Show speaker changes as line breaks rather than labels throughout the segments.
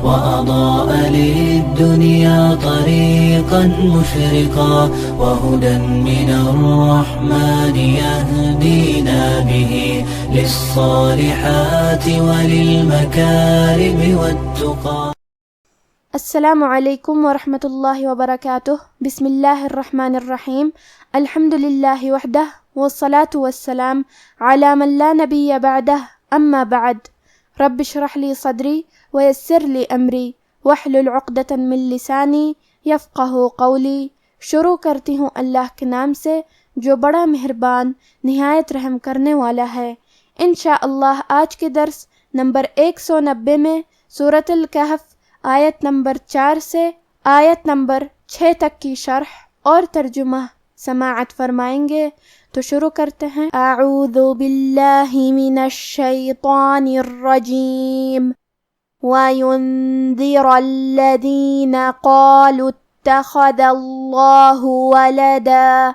وأضاء للدنيا طريقا مشرقا وهدى من الرحمن يهدينا به للصالحات وللمكارم والتقى.
السلام علیکم ورحمۃ اللہ وبرکاتہ. بسم اللہ الرحمن الرحیم. الحمد للہ وحدہ والصلاة والسلام علی من لا نبی بعدہ. اما بعد. رب اشرح لی صدری ویسر لی امری واحلل عقدۃ من لسانی یفقہوا قولی. شروع کرتی ہوں اللہ کے نام سے جو بڑا مہربان نہایت رحم کرنے والا ہے. انشاءاللہ آج کے درس نمبر 190 میں سورۃ الکہف آیت نمبر 4 سے آیت نمبر 6 تک کی شرح اور ترجمہ سماعت فرمائیں گے. تو شروع کرتے ہیں. اعوذ باللہ من الشیطان الرجیم. وَيُنذِرَ الَّذِينَ قَالُوا اتَّخَذَ اللَّهُ وَلَدًا.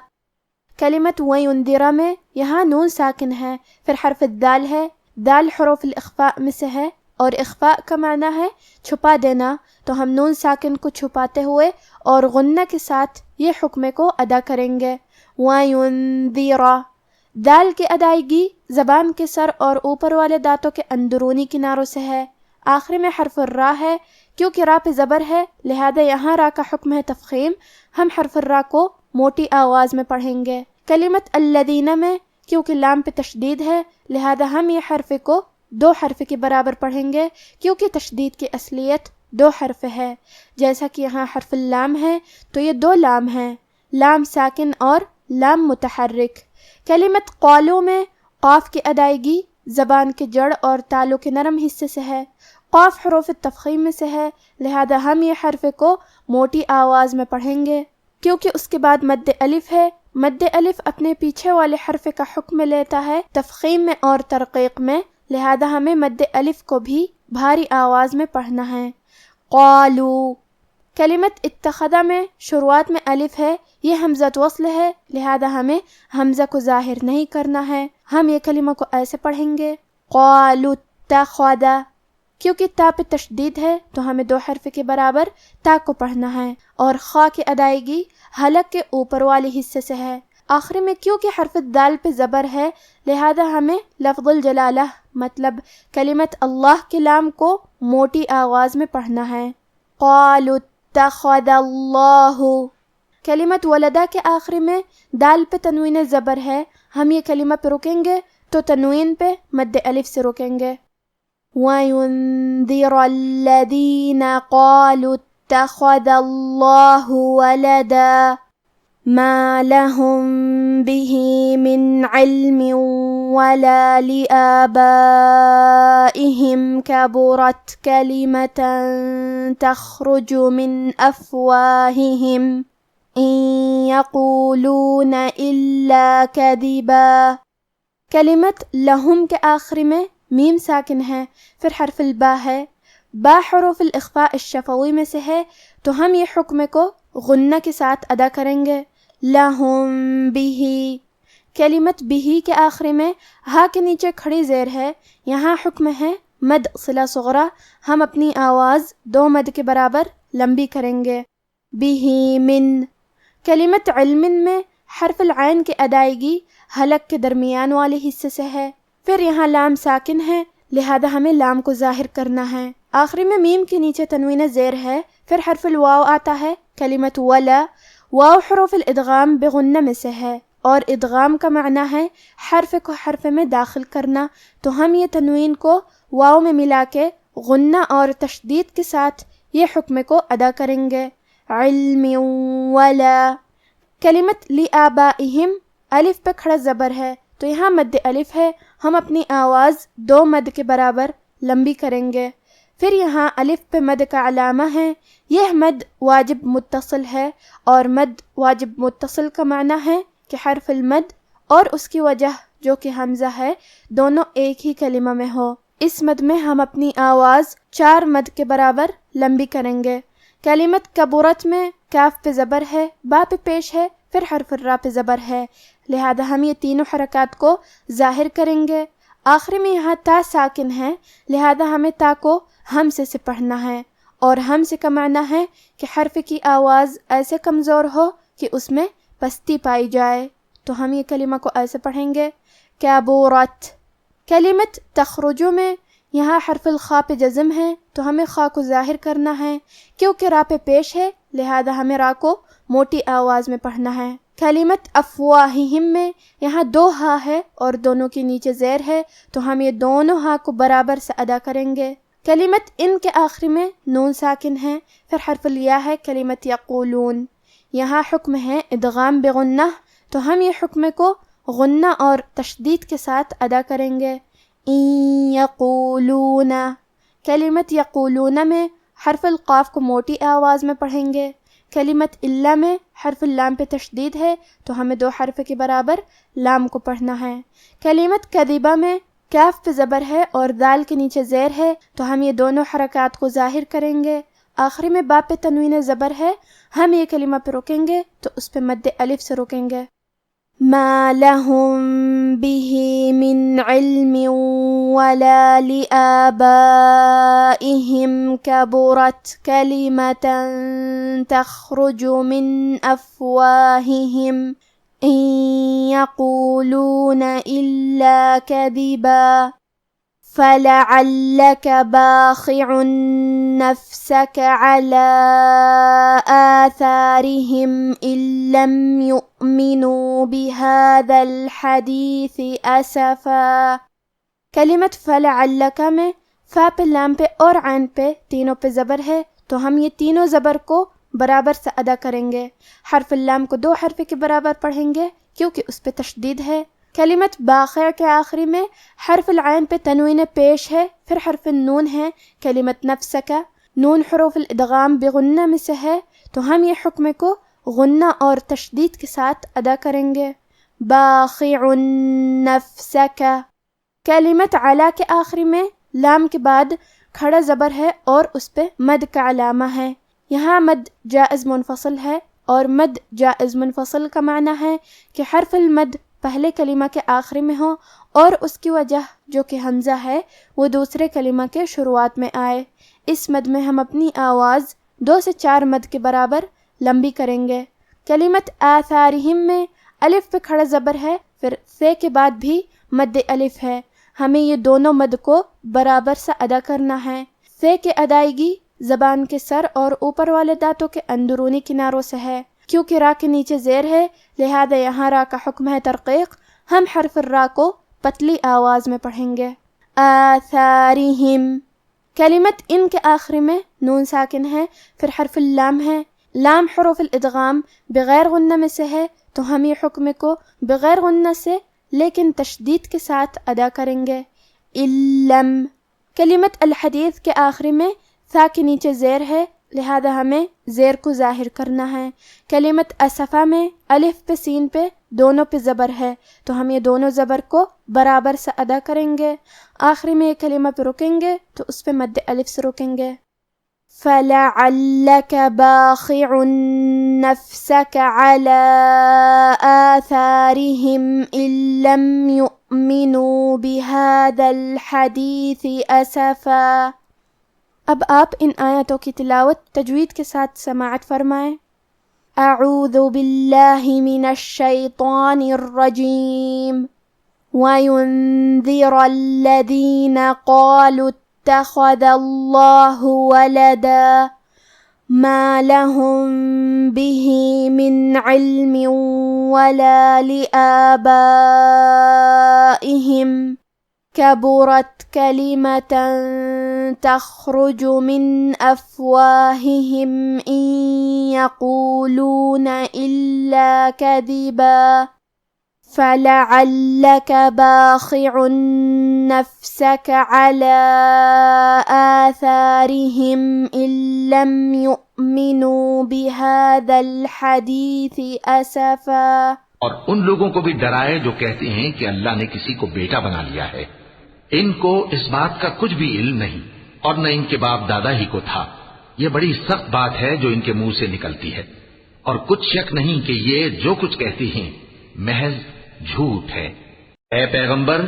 کلمت وَيُنذِرَ میں یہاں نون ساکن ہے، پھر حرف الدال ہے. دال حروف الاخفاء میں سے ہے اور اخفاء کا معنی ہے چھپا دینا، تو ہم نون ساکن کو چھپاتے ہوئے اور غنہ کے ساتھ یہ حکم کو ادا کریں گے. وَيُنذِرَ. دال کی ادائیگی زبان کے سر اور اوپر والے دانتوں کے اندرونی کناروں سے ہے. آخری میں حرف الراء ہے، کیونکہ راء پہ زبر ہے لہذا یہاں راء کا حکم ہے تفخیم. ہم حرف الراء کو موٹی آواز میں پڑھیں گے. کلمت الذین میں کیونکہ لام پہ تشدید ہے لہذا ہم یہ حرف کو 2 حرف کے برابر پڑھیں گے، کیونکہ تشدید کی اصلیت 2 حرف ہے. جیسا کہ یہاں حرف اللام ہے تو یہ 2 لام ہیں، لام ساکن اور لام متحرک. کلمت قالوا میں قاف کی ادائیگی زبان کے جڑ اور تالو کے نرم حصے سے ہے. قاف حروف تفخیم میں سے ہے لہذا ہم یہ حرف کو موٹی آواز میں پڑھیں گے. کیونکہ اس کے بعد مد الف ہے، مد الف اپنے پیچھے والے حرف کا حکم لیتا ہے تفخیم میں اور ترقیق میں، لہذا ہمیں مد الف کو بھی بھاری آواز میں پڑھنا ہے. قالوا. کلمت اتخذ میں شروعات میں الف ہے، یہ حمزۃ وصل ہے لہذا ہمیں حمزہ کو ظاہر نہیں کرنا ہے. ہم یہ کلمہ کو ایسے پڑھیں گے قالوا اتخذ. کیونکہ تا پہ تشدید ہے تو ہمیں 2 حرف کے برابر تا کو پڑھنا ہے اور خا کی ادائیگی حلق کے اوپر والے حصے سے ہے. آخری میں کیونکہ حرف دال پہ زبر ہے لہذا ہمیں لفظ الجلالہ مطلب کلمت اللہ کے لام کو موٹی آواز میں پڑھنا ہے. قالوا اتخذ اللہ. کلمت ولدہ کے آخری میں دال پہ تنوین زبر ہے، ہم یہ کلمہ پہ رکیں گے تو تنوین پہ مد الف سے رکیں گے. وَيُنذِرَ الَّذِينَ قَالُوا اتَّخَذَ اللَّهُ وَلَدًا مَا لَهُم بِهِ مِنْ عِلْمٍ وَلَا لِآبَائِهِمْ كَبُرَتْ كَلِمَةً تَخْرُجُ مِنْ أَفْوَاهِهِمْ إِن يَقُولُونَ إِلَّا كَذِبًا. کلمت لہم کے آخری میں میم ساکن ہے، پھر حرف البا ہے. با حروف الاخفاء الشفوی میں سے ہے تو ہم یہ حکم کو غنہ کے ساتھ ادا کریں گے. لہم بہ. کلمت بہ کے آخری میں ہا کے نیچے کھڑی زیر ہے، یہاں حکم ہے مد صلہ صغرا، ہم اپنی آواز 2 مد کے برابر لمبی کریں گے. بہ من. کلمت علم میں حرف العین کی ادائیگی حلق کے درمیان والے حصے سے ہے، پھر یہاں لام ساکن ہے لہذا ہمیں لام کو ظاہر کرنا ہے. آخری میں میم کے نیچے تنوین زیر ہے، پھر حرف الواو آتا ہے. کلمت ولا. واو حروف الادغام بغنہ میں سے ہے اور ادغام کا معنی ہے حرف کو حرف میں داخل کرنا، تو ہم یہ تنوین کو واو میں ملا کے غنہ اور تشدید کے ساتھ یہ حکم کو ادا کریں گے. علم ولا. کلمت لآبائہم الف پہ کھڑا زبر ہے تو یہاں مد الف ہے، ہم اپنی آواز 2 مد کے برابر لمبی کریں گے. پھر یہاں الف پہ مد کا علامہ ہے، یہ مد واجب متصل ہے اور مد واجب متصل کا معنی ہے کہ حرف المد اور اس کی وجہ جو کہ حمزہ ہے دونوں ایک ہی کلمہ میں ہو. اس مد میں ہم اپنی آواز 4 مد کے برابر لمبی کریں گے. کلمت کبرت میں کاف پہ زبر ہے، با پہ پیش ہے، پھر حرف الراء پہ زبر ہے لہذا ہم یہ تینوں حرکات کو ظاہر کریں گے. آخری میں یہاں تا ساکن ہے لہذا ہمیں تا کو ہم سے پڑھنا ہے، اور ہم سے کا معنی ہے کہ حرف کی آواز ایسے کمزور ہو کہ اس میں پستی پائی جائے، تو ہم یہ کلمہ کو ایسے پڑھیں گے کبورت۔ کلمت تخرجو میں یہاں حرف الخاء پہ جزم ہے، تو ہمیں خاء کو ظاہر کرنا ہے، کیونکہ را پہ پیش ہے، لہذا ہمیں را کو موٹی آواز میں پڑھنا ہے۔ کلمت افواہہم میں یہاں 2 ہا ہے اور دونوں کے نیچے زیر ہے، تو ہم یہ دونوں ہا کو برابر سے ادا کریں گے۔ کلمت ان کے آخری میں نون ساکن ہے، پھر حرف الیا ہے کلمت یقولون، یہاں حکم ہے ادغام بغنہ، تو ہم یہ حکم کو غنہ اور تشدید کے ساتھ ادا کریں گے۔ ان یقولون، کلمت یقولون میں حرف القاف کو موٹی آواز میں پڑھیں گے۔ کلمت الا میں حرف اللام پہ تشدید ہے، تو ہمیں 2 حرف کے برابر لام کو پڑھنا ہے۔ کلمت کذبہ میں کاف پہ زبر ہے اور دال کے نیچے زیر ہے، تو ہم یہ دونوں حرکات کو ظاہر کریں گے۔ آخری میں با پہ تنوین زبر ہے، ہم یہ کلمہ پہ رکیں گے تو اس پہ مد الف سے رکیں گے۔ ما لهم به من علم ولا لآبائهم كبرت كلمة تخرج من أفواههم إن يقولون إلا كذبا فلعلك باخع نفسك على آثارهم إن لم يؤمنوا بهذا الحديث أسفا۔ کلمت فلعلک میں فا پہ لام پہ اور عین پہ تینوں پہ زبر ہے، تو ہم یہ تینوں زبر کو برابر سے ادا کریں گے۔ حرف اللام کو 2 حرف کے برابر پڑھیں گے کیونکہ اس پہ تشدید ہے۔ کلمت باخع کے آخری میں حرف العین پہ تنوین پیش ہے، پھر حرف النون ہے۔ کلمت نفسک، نون حروف الادغام بغنہ میں سے ہے، تو ہم یہ حکم کو غنہ اور تشدید کے ساتھ ادا کریں گے۔ باخع نفسک۔ کلمت علا کے آخری میں لام کے بعد کھڑا زبر ہے اور اس پہ مد کا علامہ ہے، یہاں مد جائز منفصل ہے، اور مد جائز منفصل کا معنی ہے کہ حرف المد پہلے کلمہ کے آخری میں ہو اور اس کی وجہ جو کہ حمزہ ہے وہ دوسرے کلمہ کے شروعات میں آئے۔ اس مد میں ہم اپنی آواز 2 سے 4 مد کے برابر لمبی کریں گے۔ کلمت آثارہم میں الف پہ کھڑا زبر ہے، پھر سے کے بعد بھی مد الف ہے، ہمیں یہ دونوں مد کو برابر سے ادا کرنا ہے۔ سے کی ادائیگی زبان کے سر اور اوپر والے دانتوں کے اندرونی کناروں سے ہے، کیونکہ را کے نیچے زیر ہے، لہذا یہاں را کا حکم ہے ترقیق، ہم حرف الرا کو پتلی آواز میں پڑھیں گے۔ آثارہم۔ کلمت ان کے آخری میں نون ساکن ہے، پھر حرف اللام ہے، لام حروف الادغام بغیر غنہ میں سے ہے، تو ہم یہ حکم کو بغیر غنہ سے لیکن تشدید کے ساتھ ادا کریں گے۔ علم۔ کلمت الحدیث کے آخری میں ثا کے نیچے زیر ہے، لہذا ہمیں زیر کو ظاہر کرنا ہے۔ کلمت اسفا میں الف پہ سین پہ دونوں پہ زبر ہے، تو ہم یہ دونوں زبر کو برابر سے ادا کریں گے۔ آخری میں یہ کلمہ پہ رکیں گے تو اس پہ مد الف سے رکیں گے۔ فَلَعَلَّكَ بَاخِعٌ نَفْسَكَ عَلَىٰ آثَارِهِمْ إِن لَّمْ يُؤْمِنُوا بِهَٰذَا الْحَدِيثِ أَسَفًا۔ اب آپ ان آیاتوں کی تلاوت تجوید کے ساتھ سماعت فرمائیں۔ اعوذ باللہ من الشیطان الرجیم وَيُنذِرَ الَّذِينَ قَالُوا اتَّخَذَ اللَّهُ وَلَدًا مَا لَهُم بِهِ مِنْ عِلْمٍ وَلَا لِآبَائِهِمْ كَبُرَتْ كَلِمَةً تَخْرُجُ مِنْ أَفْوَاهِهِمْ إِنْ يَقُولُونَ إِلَّا كَذِبًا فَلَعَلَّكَ بَاخِعٌ نَفْسَكَ عَلَىٰ آثَارِهِمْ إِن لَّمْ يُؤْمِنُوا بِهَٰذَا الْحَدِيثِ أَسَفًا۔
اور ان لوگوں کو بھی ڈرائے جو کہتے ہیں کہ اللہ نے کسی کو بیٹا بنا لیا ہے، ان کو اس بات کا کچھ بھی علم نہیں اور نہ ان کے باپ دادا ہی کو تھا۔ یہ بڑی سخت بات ہے جو ان کے منہ سے نکلتی ہے، اور کچھ شک نہیں کہ یہ جو کچھ کہتی ہیں محض جھوٹ ہے۔ اے پیغمبر،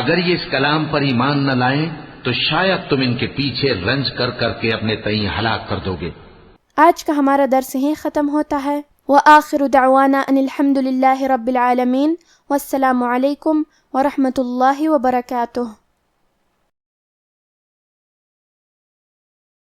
اگر یہ اس کلام پر ایمان نہ لائیں تو شاید تم ان کے پیچھے رنج کر کر کے اپنے تئیں ہلاک کر دو گے۔
آج کا ہمارا درس یہیں ختم ہوتا ہے۔ وآخر دعوانا ان الحمد للہ رب العالمین، والسلام علیکم ورحمۃ اللہ وبرکاتہ۔